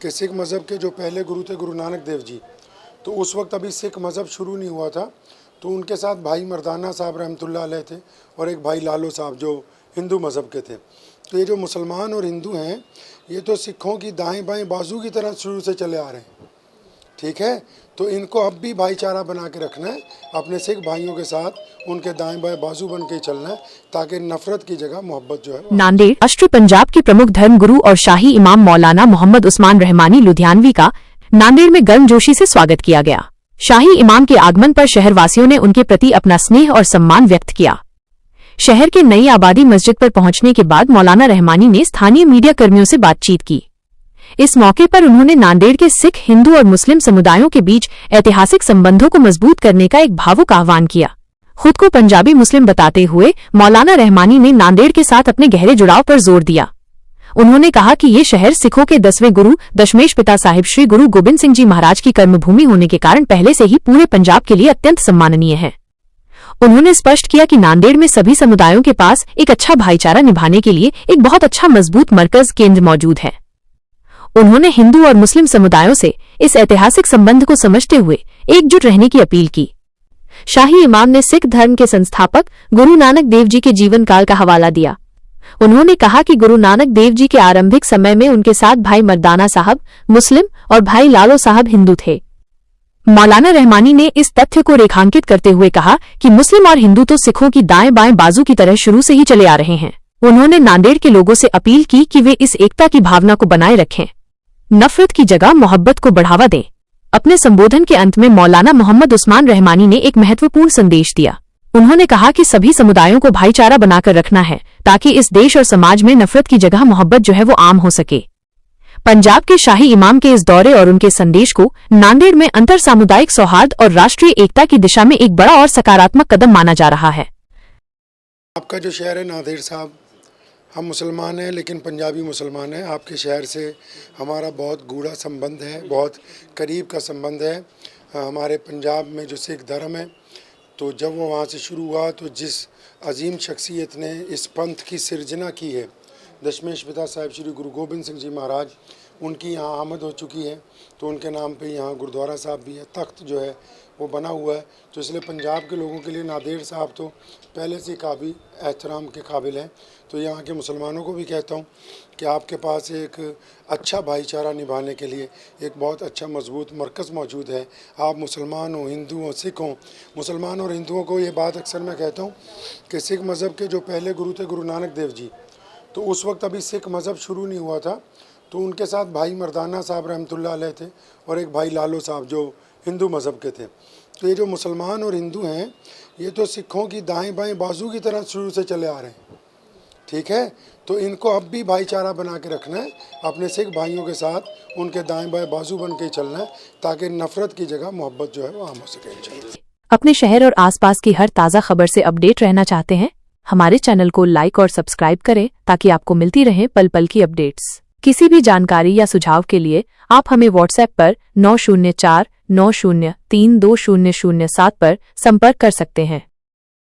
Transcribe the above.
कि सिख मज़हब के जो पहले गुरु थे गुरु नानक देव जी, तो उस वक्त अभी सिख मज़हब शुरू नहीं हुआ था, तो उनके साथ भाई मर्दाना साहब रहमतुल्लाह अलैह थे और एक भाई लालो साहब जो हिंदू मज़हब के थे। तो ये जो मुसलमान और हिंदू हैं, ये तो सिखों की दाएं बाएं बाजू की तरह शुरू से चले आ रहे हैं, ठीक है। तो इनको अब भी भाईचारा बना के रखना है, अपने सिख भाइयों के साथ उनके दाएं बाएं बाजू बन के चलना है, ताकि नफरत की जगह मोहब्बत जो है। नांदेड़ राष्ट्र पंजाब के प्रमुख धर्म गुरु और शाही इमाम मौलाना मोहम्मद उस्मान रहमानी लुधियानवी का नांदेड़ में गर्मजोशी से स्वागत किया गया। शाही इमाम के आगमन पर शहरवासियों ने उनके प्रति अपना स्नेह और सम्मान व्यक्त किया। शहर के नई आबादी मस्जिद पर पहुंचने के बाद मौलाना रहमानी ने स्थानीय मीडिया कर्मियों से बातचीत की। इस मौके पर उन्होंने नांदेड़ के सिख, हिंदू और मुस्लिम समुदायों के बीच ऐतिहासिक संबंधों को मजबूत करने का एक भावुक आह्वान किया। खुद को पंजाबी मुस्लिम बताते हुए मौलाना रहमानी ने नांदेड़ के साथ अपने गहरे जुड़ाव पर जोर दिया। उन्होंने कहा कि ये शहर सिखों के 10वें गुरु दशमेश पिता साहिब श्री गुरु गोबिंद सिंह जी महाराज की कर्मभूमि होने के कारण पहले से ही पूरे पंजाब के लिए अत्यंत सम्माननीय है। उन्होंने स्पष्ट किया कि नांदेड़ में सभी समुदायों के पास एक अच्छा भाईचारा निभाने के लिए एक बहुत अच्छा मजबूत मरकज केंद्र मौजूद है। उन्होंने हिंदू और मुस्लिम समुदायों से इस ऐतिहासिक संबंध को समझते हुए एकजुट रहने की अपील की। शाही इमाम ने सिख धर्म के संस्थापक गुरु नानक देव जी के जीवन काल का हवाला दिया। उन्होंने कहा कि गुरु नानक देव जी के आरंभिक समय में उनके साथ भाई मर्दाना साहब मुस्लिम और भाई लालो साहब हिंदू थे। मौलाना रहमानी ने इस तथ्य को रेखांकित करते हुए कहा कि मुस्लिम और हिंदू तो सिखों की दाएं बाएं बाजू की तरह शुरू से ही चले आ रहे हैं। उन्होंने नांदेड़ के लोगों से अपील की कि वे इस एकता की भावना को बनाए रखें, नफरत की जगह मोहब्बत को बढ़ावा दें। अपने संबोधन के अंत में मौलाना मोहम्मद उस्मान रहमानी ने एक महत्वपूर्ण संदेश दिया। उन्होंने कहा कि सभी समुदायों को भाईचारा बनाकर रखना है, ताकि इस देश और समाज में नफरत की जगह मोहब्बत जो है वो आम हो सके। पंजाब के शाही इमाम के इस दौरे और उनके संदेश को नांदेड़ में अंतर सामुदायिक सौहार्द और राष्ट्रीय एकता की दिशा में एक बड़ा और सकारात्मक कदम माना जा रहा है। आपका जो शहर है नांदेड़ साहब, हम मुसलमान हैं लेकिन पंजाबी मुसलमान हैं। आपके शहर से हमारा बहुत गूढ़ा संबंध है, बहुत करीब का संबंध है। हमारे पंजाब में जो सिख धर्म है, तो जब वो वहाँ से शुरू हुआ, तो जिस अजीम शख्सियत ने इस पंथ की सिरजना की है, दशमेश पिता साहिब श्री गुरु गोबिंद सिंह जी महाराज, उनकी यहाँ आमद हो चुकी है। तो उनके नाम पे यहाँ गुरुद्वारा साहब भी है, तख्त जो है वो बना हुआ है। तो इसलिए पंजाब के लोगों के लिए नांदेड़ साहब तो पहले से काबिल एहतराम के काबिल हैं। तो यहाँ के मुसलमानों को भी कहता हूँ कि आपके पास एक अच्छा भाईचारा निभाने के लिए एक बहुत अच्छा मजबूत मरकज़ मौजूद है। आप मुसलमान हो, हिंदू हो, सिख हो, मुसलमान और हिंदुओं को ये बात अक्सर मैं कहता हूँ कि सिख मज़हब के जो पहले गुरु थे गुरु नानक देव जी, तो उस वक्त अभी सिख मज़हब शुरू नहीं हुआ था, तो उनके साथ भाई मर्दाना साहब रहमतुल्लाह अलैह थे और एक भाई लालो साहब जो हिंदू मज़हब के थे। तो ये जो मुसलमान और हिंदू हैं, ये तो सिखों की दाएं बाएं बाजू की तरह शुरू से चले आ रहे हैं, ठीक है। तो इनको अब भी भाईचारा बना के रखना है, अपने सिख भाइयों के साथ उनके दाएं बाएं बाजू बन के चलना है, ताकि नफरत की जगह मोहब्बत जो है वो आम हो सके। अपने शहर और आसपास की हर ताज़ा खबर से अपडेट रहना चाहते हैं? हमारे चैनल को लाइक और सब्सक्राइब करें, ताकि आपको मिलती रहे पल पल की अपडेट्स। किसी भी जानकारी या सुझाव के लिए आप हमें व्हाट्सएप पर 9049032007 पर संपर्क कर सकते हैं।